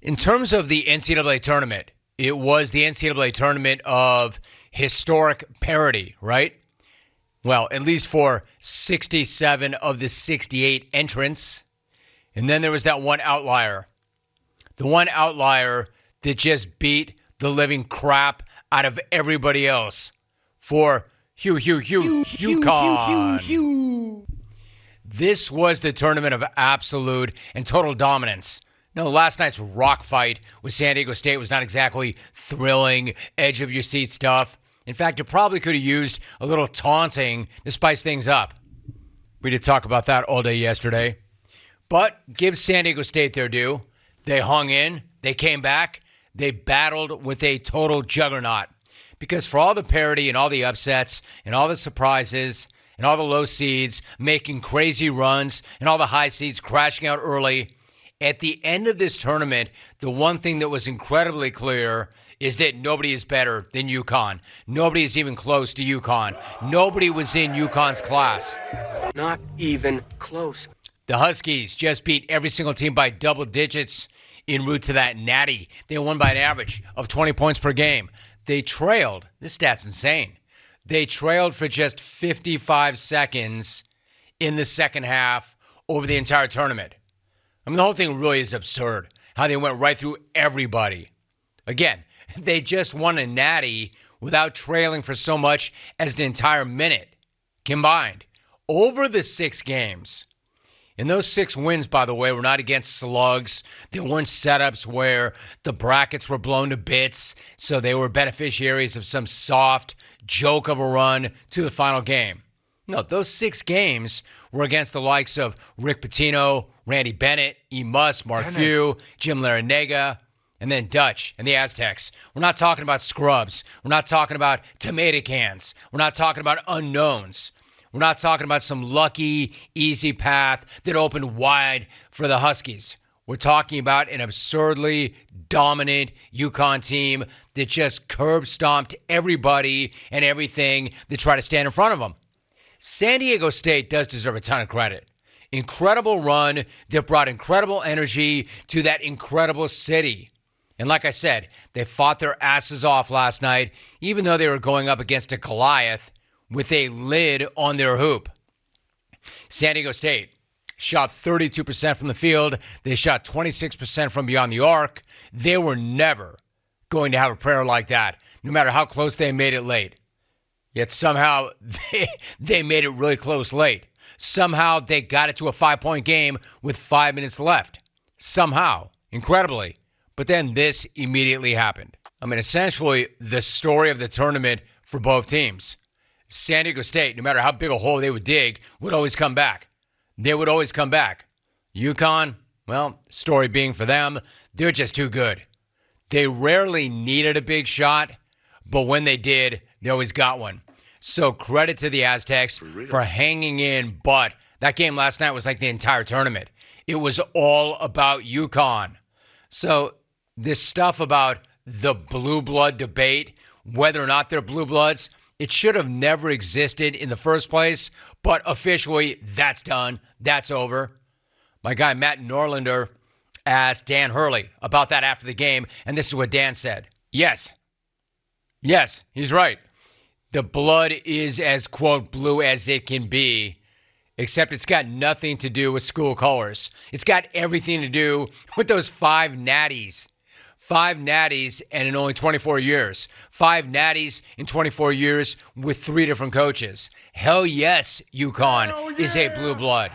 In terms of the NCAA tournament, it was the NCAA tournament of historic parity, right? Well, at least for 67 of the 68 entrants. And then there was that one outlier. The one outlier that just beat the living crap out of everybody else for UConn. This was the tournament of absolute and total dominance. No, last night's rock fight with San Diego State was not exactly thrilling, edge-of-your-seat stuff. In fact, it probably could have used a little taunting to spice things up. We did talk about that all day yesterday. But give San Diego State their due. They hung in. They came back. They battled with a total juggernaut. Because for all the parity and all the upsets and all the surprises and all the low seeds making crazy runs and all the high seeds crashing out early, at the end of this tournament, the one thing that was incredibly clear is that nobody is better than UConn. Nobody is even close to UConn. Nobody was in UConn's class. Not even close. The Huskies just beat every single team by double digits en route to that natty. They won by an average of 20 points per game. They trailed. This stat's insane. They trailed for just 55 seconds in the second half over the entire tournament. I mean, the whole thing really is absurd, how they went right through everybody. Again, they just won a natty without trailing for so much as an entire minute combined over the 6 games. And those 6 wins, by the way, were not against slugs. They weren't setups where the brackets were blown to bits, so they were beneficiaries of some soft joke of a run to the final game. No, those 6 games were against the likes of Rick Pitino, Randy Bennett, E. Muss, Mark Few, Jim Larinaga, and then Dutch and the Aztecs. We're not talking about scrubs. We're not talking about tomato cans. We're not talking about unknowns. We're not talking about some lucky, easy path that opened wide for the Huskies. We're talking about an absurdly dominant UConn team that just curb-stomped everybody and everything that tried to stand in front of them. San Diego State does deserve a ton of credit. Incredible run that brought incredible energy to that incredible city. And like I said, they fought their asses off last night, even though they were going up against a Goliath with a lid on their hoop. San Diego State shot 32% from the field. They shot 26% from beyond the arc. They were never going to have a prayer like that, no matter how close they made it late. Yet somehow they made it really close late. Somehow they got it to a 5-point game with 5 minutes left. Somehow, incredibly. But then this immediately happened. I mean, essentially, the story of the tournament for both teams. San Diego State, no matter how big a hole they would dig, would always come back. They would always come back. UConn, well, story being for them, they're just too good. They rarely needed a big shot, but when they did, they always got one. So credit to the Aztecs for hanging in, but that game last night was like the entire tournament. It was all about UConn. So this stuff about the blue blood debate, whether or not they're blue bloods, it should have never existed in the first place, but officially that's done. That's over. My guy Matt Norlander asked Dan Hurley about that after the game, and this is what Dan said. Yes, he's right. The blood is as, quote, blue as it can be, except it's got nothing to do with school colors. It's got everything to do with those 5 natties. 5 natties and in only 24 years. 5 natties in 24 years with 3 different coaches. Hell yes, UConn is a blue blood.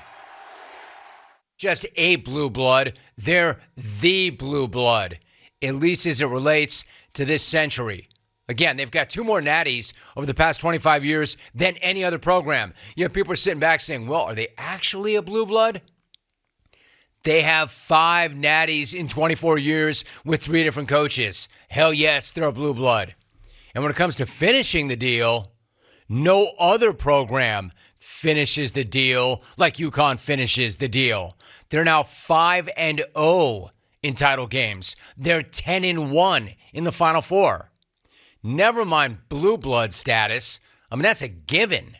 Just a blue blood. They're the blue blood, at least as it relates to this century. Again, they've got 2 more natties over the past 25 years than any other program. You know, people are sitting back saying, well, are they actually a blue blood? They have 5 natties in 24 years with 3 different coaches. Hell yes, they're a blue blood. And when it comes to finishing the deal, no other program finishes the deal like UConn finishes the deal. They're now 5-0 in title games. They're 10-1 in the Final Four. Never mind blue blood status. I mean, that's a given.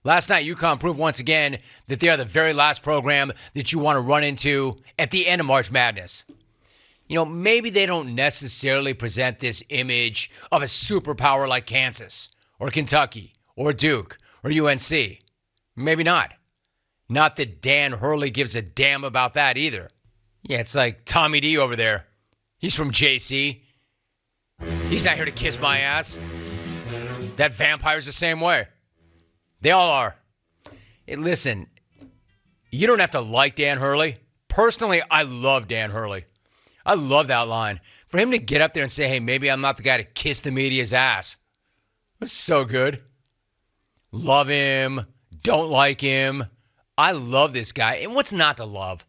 Last night, UConn proved once again that they are the very last program that you want to run into at the end of March Madness. maybe they don't necessarily present this image of a superpower like Kansas or Kentucky or Duke or UNC. Maybe not. Not that Dan Hurley gives a damn about that either. Yeah, it's like Tommy D over there. He's from JC. He's not here to kiss my ass. That vampire's the same way. They all are. Hey, listen, you don't have to like Dan Hurley. Personally, I love Dan Hurley. I love that line. For him to get up there and say, hey, maybe I'm not the guy to kiss the media's ass. That's so good. Love him. Don't like him. I love this guy. And what's not to love?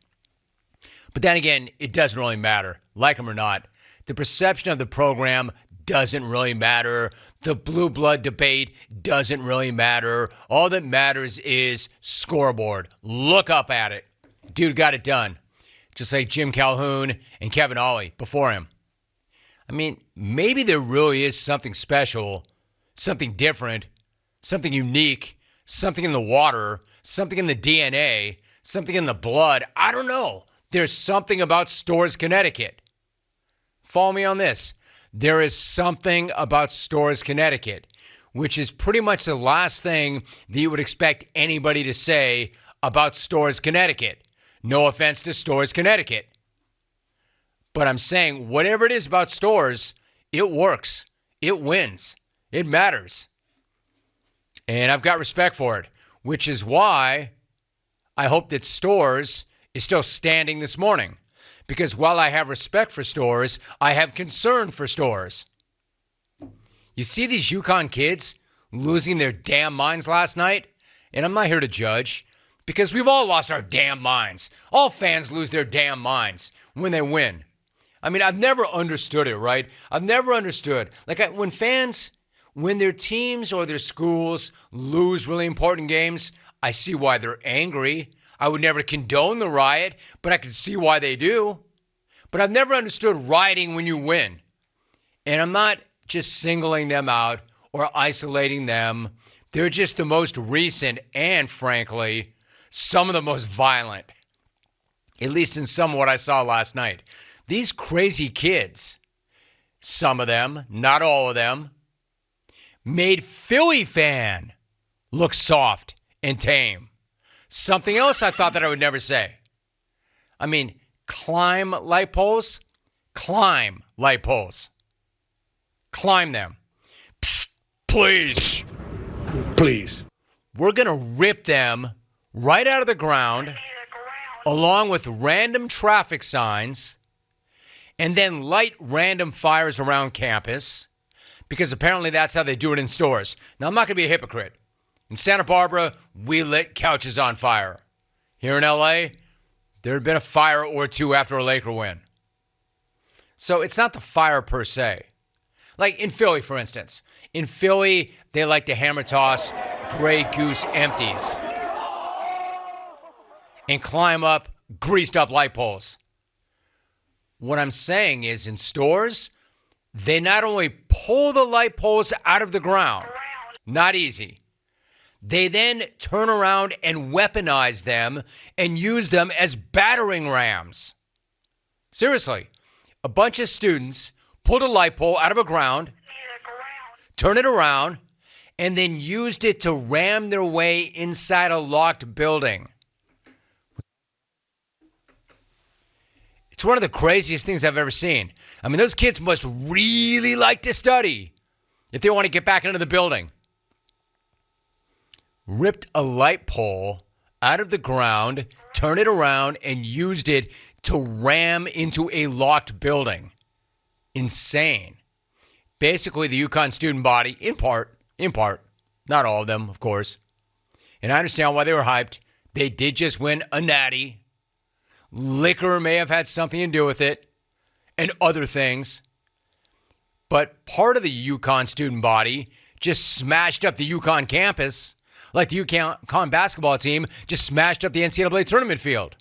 But then again, it doesn't really matter. Like him or not. The perception of the program doesn't really matter. The blue blood debate doesn't really matter. All that matters is scoreboard. Look up at it. Dude got it done. Just like Jim Calhoun and Kevin Ollie before him. I mean, maybe there really is something special, something different, something unique, something in the water, something in the DNA, something in the blood. I don't know. There's something about Storrs, Connecticut. Follow me on this. There is something about Storrs, Connecticut, which is pretty much the last thing that you would expect anybody to say about Storrs, Connecticut. No offense to Storrs, Connecticut. But I'm saying whatever it is about Storrs, it works. It wins. It matters. And I've got respect for it, which is why I hope that Storrs is still standing this morning. Because while I have respect for Storrs, I have concern for Storrs. You see these UConn kids losing their damn minds last night? And I'm not here to judge, because we've all lost our damn minds. All fans lose their damn minds when they win. I mean, I've never understood it, right? I've never understood. When fans, when their teams or their schools lose really important games, I see why they're angry. I would never condone the riot, but I can see why they do. But I've never understood rioting when you win. And I'm not just singling them out or isolating them. They're just the most recent and, frankly, some of the most violent, at least in some of what I saw last night. These crazy kids, some of them, not all of them, made Philly fan look soft and tame. Something else I thought that I would never say. I mean, climb light poles. Climb light poles. Climb them. Psst, please. Please. We're going to rip them right out of the ground, along with random traffic signs, and then light random fires around campus, because apparently that's how they do it in Storrs. Now, I'm not going to be a hypocrite. In Santa Barbara, we lit couches on fire. Here in LA, there had been a fire or two after a Laker win. So it's not the fire per se. Like in Philly, for instance. In Philly, they like to hammer toss Grey Goose empties and climb up greased up light poles. What I'm saying is in Storrs, they not only pull the light poles out of the ground, not easy, they then turn around and weaponize them and use them as battering rams. Seriously, a bunch of students pulled a light pole out of a ground, turned it around, and then used it to ram their way inside a locked building. It's one of the craziest things I've ever seen. I mean, those kids must really like to study if they want to get back into the building. Ripped a light pole out of the ground, turned it around, and used it to ram into a locked building. Insane. Basically, the UConn student body, in part, not all of them, of course. And I understand why they were hyped. They did just win a natty. Liquor may have had something to do with it, and other things. But part of the UConn student body just smashed up the UConn campus, like the UConn basketball team just smashed up the NCAA tournament field.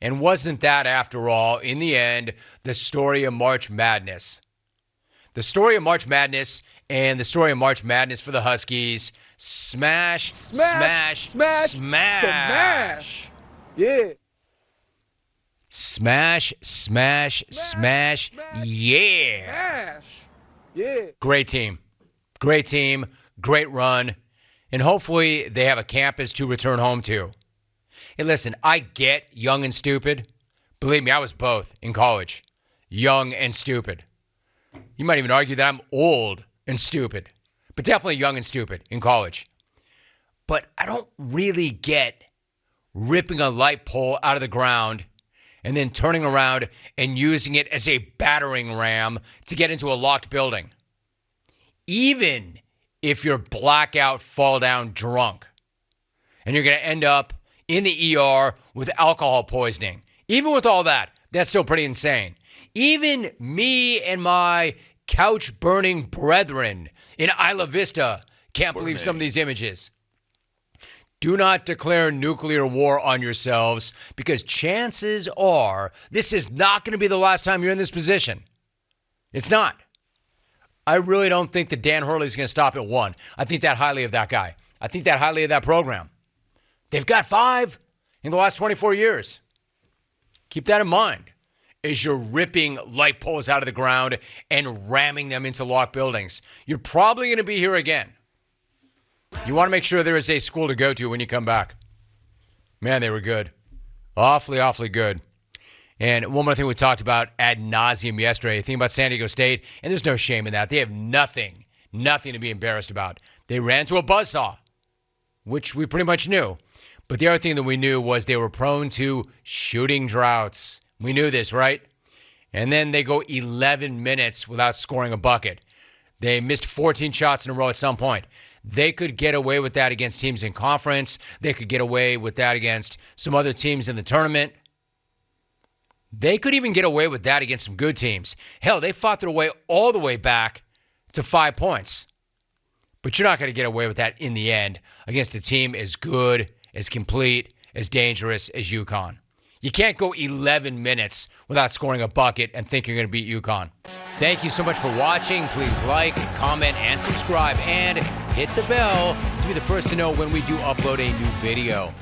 And wasn't that, after all, in the end, the story of March Madness? The story of March Madness and the story of March Madness for the Huskies. Smash. Yeah. Smash, smash, smash. Yeah. Smash. Yeah. Great team. Great team. Great run. And hopefully they have a campus to return home to. Hey, listen, I get young and stupid. Believe me, I was both in college. Young and stupid. You might even argue that I'm old and stupid, but definitely young and stupid in college. But I don't really get ripping a light pole out of the ground and then turning around and using it as a battering ram to get into a locked building. Even if you're blackout, fall down drunk, and you're going to end up in the ER with alcohol poisoning. Even with all that, that's still pretty insane. Even me and my couch-burning brethren in Isla Vista can't believe some of these images. Do not declare nuclear war on yourselves, because chances are this is not going to be the last time you're in this position. It's not. I really don't think that Dan Hurley's going to stop at 1. I think that highly of that guy. I think that highly of that program. They've got 5 in the last 24 years. Keep that in mind as you're ripping light poles out of the ground and ramming them into locked buildings. You're probably going to be here again. You want to make sure there is a school to go to when you come back. Man, they were good. Awfully, awfully good. And one more thing we talked about ad nauseum yesterday, the thing about San Diego State, and there's no shame in that. They have nothing to be embarrassed about. They ran to a buzzsaw, which we pretty much knew. But the other thing that we knew was they were prone to shooting droughts. We knew this, right? And then they go 11 minutes without scoring a bucket. They missed 14 shots in a row at some point. They could get away with that against teams in conference. They could get away with that against some other teams in the tournament. They could even get away with that against some good teams. Hell, they fought their way all the way back to 5 points. But you're not going to get away with that in the end against a team as good, as complete, as dangerous as UConn. You can't go 11 minutes without scoring a bucket and think you're going to beat UConn. Thank you so much for watching. Please like, comment, and subscribe, and hit the bell to be the first to know when we do upload a new video.